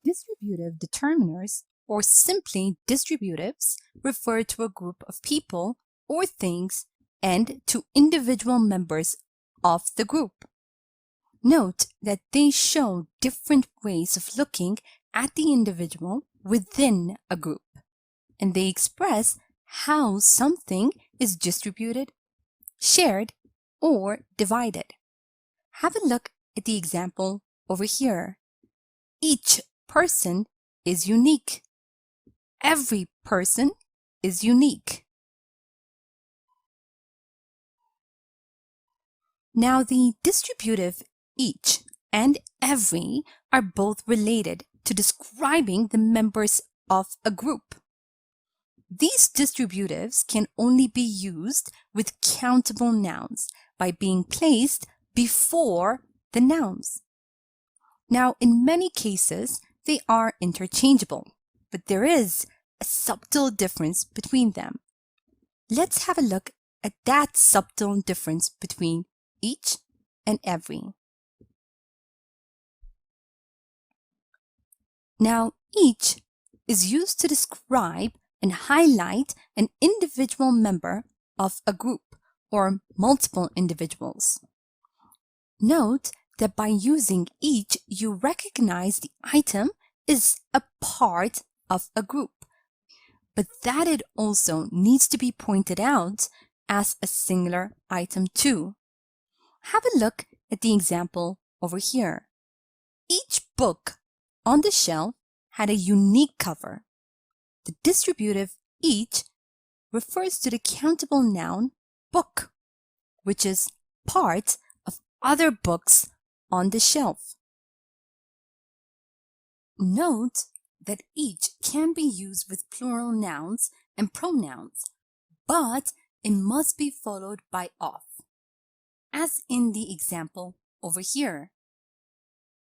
Distributive determiners, or simply distributives, refer to a group of people or things and to individual members of the group. Note that they show different ways of looking at the individual within a group, and they express how something is distributed, shared, or divided. Have a look at the example over here. Each person is unique. Every person is unique. Now, the distributive each and every are both related to describing the members of a group. These distributives can only be used with countable nouns by being placed before the nouns. Now, in many cases, they are interchangeable, but there is a subtle difference between them. Let's have a look at that subtle difference between each and every. Now, each is used to describe and highlight an individual member of a group or multiple individuals. Note that by using each, you recognize the item is a part of a group, but that it also needs to be pointed out as a singular item too. Have a look at the example over here. Each book on the shelf had a unique cover. The distributive each refers to the countable noun book, which is part of other books on the shelf. Note that each can be used with plural nouns and pronouns, but it must be followed by of, as in the example over here.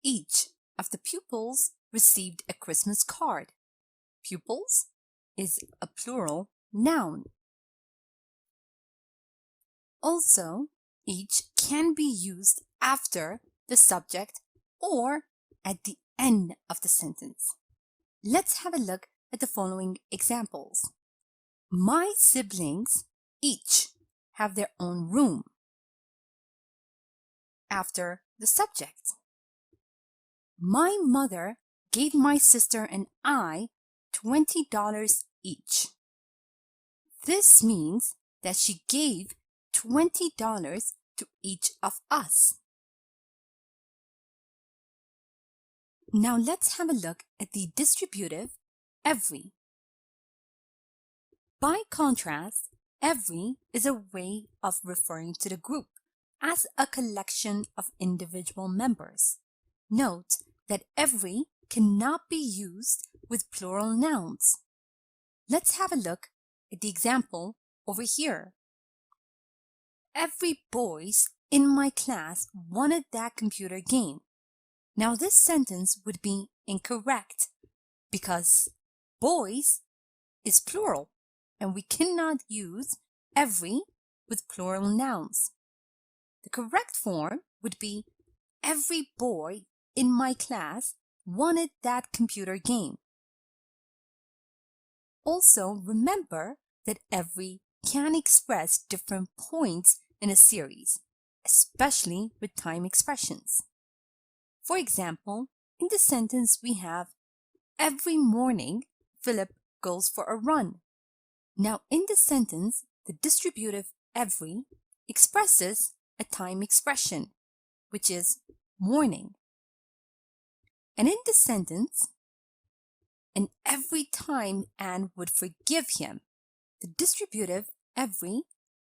Each of the pupils received a Christmas card. Pupils is a plural noun. Also, each can be used after the subject or at the end of the sentence. Let's have a look at the following examples. My siblings each have their own room. After the subject. My mother gave my sister and I $20 each. This means that she gave $20 to each of us. Now let's have a look at the distributive every. By contrast, every is a way of referring to the group as a collection of individual members. Note that every cannot be used with plural nouns. Let's have a look at the example over here. Every boys in my class wanted that computer game. Now this sentence would be incorrect because boys is plural and we cannot use every with plural nouns. The correct form would be every boy in my class wanted that computer game. Also, remember that every can express different points in a series, especially with time expressions. For example, in the sentence we have, every morning Philip goes for a run. Now in the sentence, the distributive every expresses a time expression, which is morning. And in the sentence, and every time Anne would forgive him, the distributive every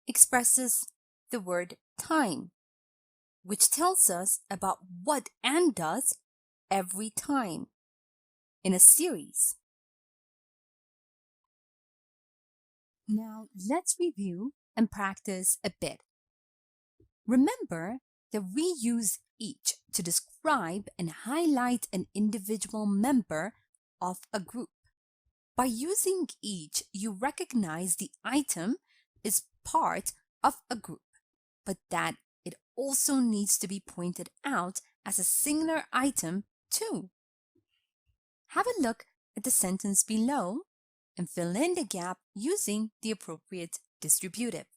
expresses the word time, which tells us about what Anne does every time in a series. Now let's review and practice a bit. Remember that we use each to describe and highlight an individual member of a group. By using each, you recognize the item is part of a group, but that it also needs to be pointed out as a singular item too. Have a look at the sentence below and fill in the gap using the appropriate distributive.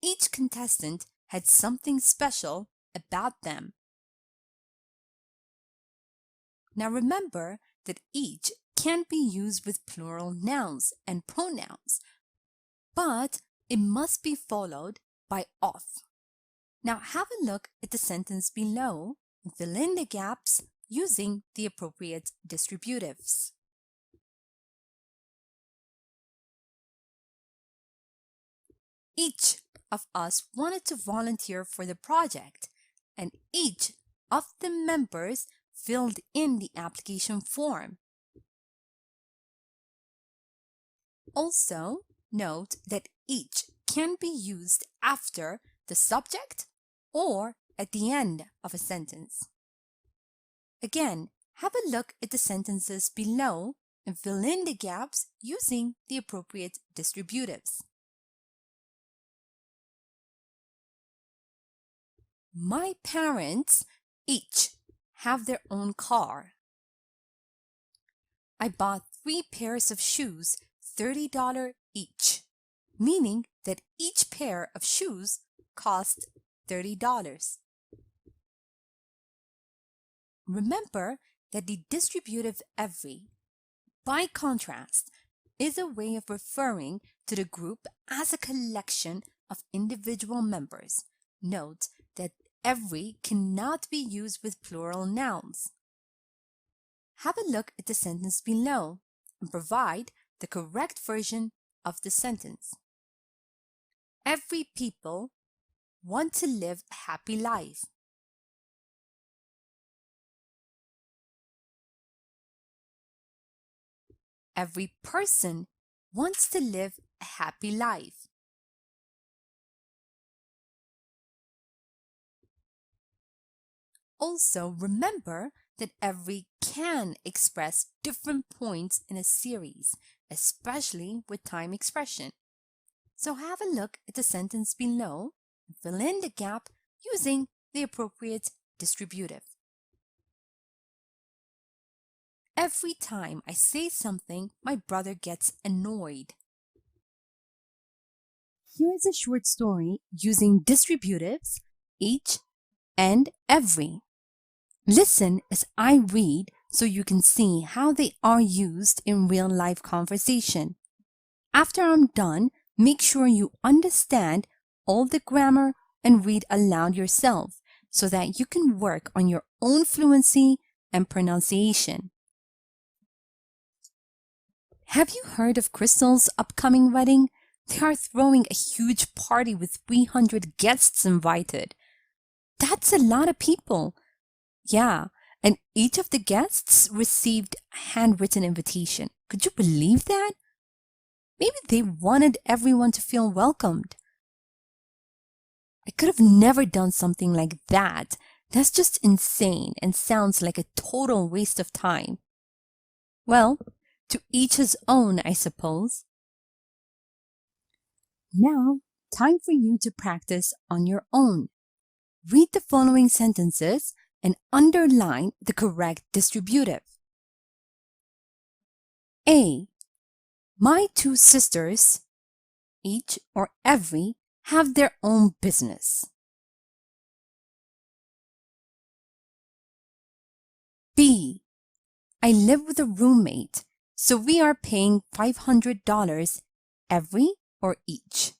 Each contestant had something special about them. Now remember that each can be used with plural nouns and pronouns, but it must be followed by of. Now have a look at the sentence below and fill in the gaps using the appropriate distributives. Each of us wanted to volunteer for the project, and each of the members filled in the application form. Also, note that each can be used after the subject or at the end of a sentence. Again, have a look at the sentences below and fill in the gaps using the appropriate distributives. My parents each have their own car. I bought 3 pairs of shoes, $30 each, meaning that each pair of shoes cost $30. Remember that the distributive every, by contrast, is a way of referring to the group as a collection of individual members. Note that every cannot be used with plural nouns. Have a look at the sentence below and provide the correct version of the sentence. Every people want to live a happy life. Every person wants to live a happy life. Also, remember that every can express different points in a series, especially with time expression. So have a look at the sentence below and fill in the gap using the appropriate distributive. Every time I say something, my brother gets annoyed. Here is a short story using distributives, each and every. Listen as I read so you can see how they are used in real-life conversation. After I'm done, make sure you understand all the grammar and read aloud yourself so that you can work on your own fluency and pronunciation. Have you heard of Crystal's upcoming wedding? They are throwing a huge party with 300 guests invited. That's a lot of people. Yeah, and each of the guests received a handwritten invitation. Could you believe that? Maybe they wanted everyone to feel welcomed. I could have never done something like that. That's just insane and sounds like a total waste of time. Well, to each his own, I suppose. Now, time for you to practice on your own. Read the following sentences and underline the correct distributive. A. My 2 sisters, each or every, have their own business. B. I live with a roommate, so we are paying $500 every or each.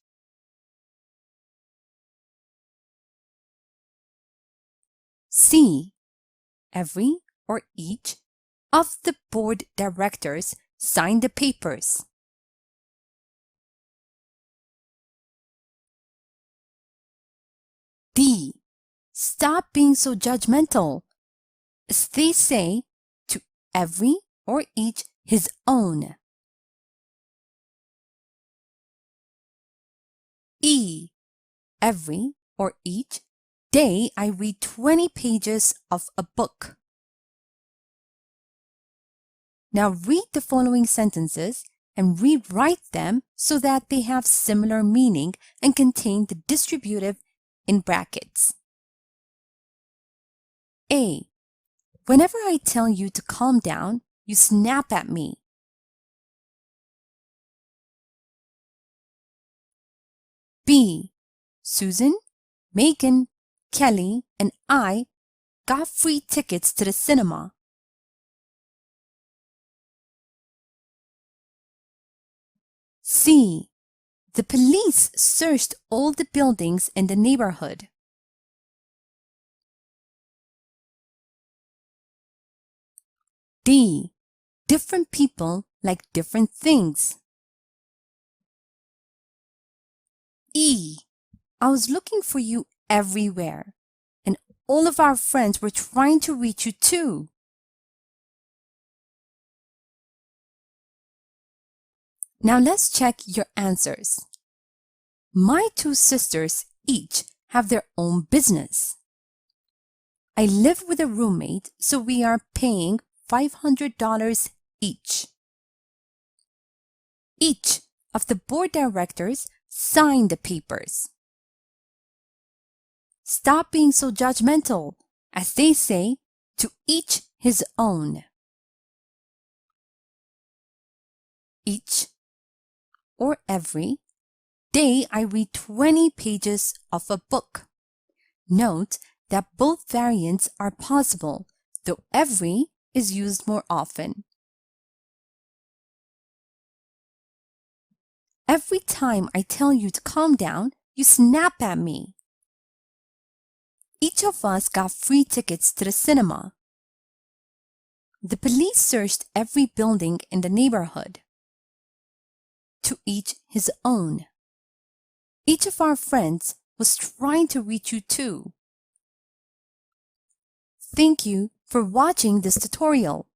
C. Every or each of the board directors sign the papers. D. Stop being so judgmental. As they say, to every or each his own. E. Every or each day I read 20 pages of a book. Now read the following sentences and rewrite them so that they have similar meaning and contain the distributive in brackets. A. Whenever I tell you to calm down, you snap at me. B. Susan, Megan, Kelly, and I got free tickets to the cinema. C. The police searched all the buildings in the neighborhood. D. Different people like different things. E. I was looking for you everywhere, and all of our friends were trying to reach you too. Now let's check your answers. My two sisters each have their own business. I live with a roommate, so we are paying $500 each. Each of the board directors signed the papers. Stop being so judgmental. As they say, to each his own. Each or every day I read 20 pages of a book. Note that both variants are possible, though every is used more often. Every time I tell you to calm down, you snap at me. Each of us got free tickets to the cinema. The police searched every building in the neighborhood. To each his own. Each of our friends was trying to reach you too. Thank you for watching this tutorial.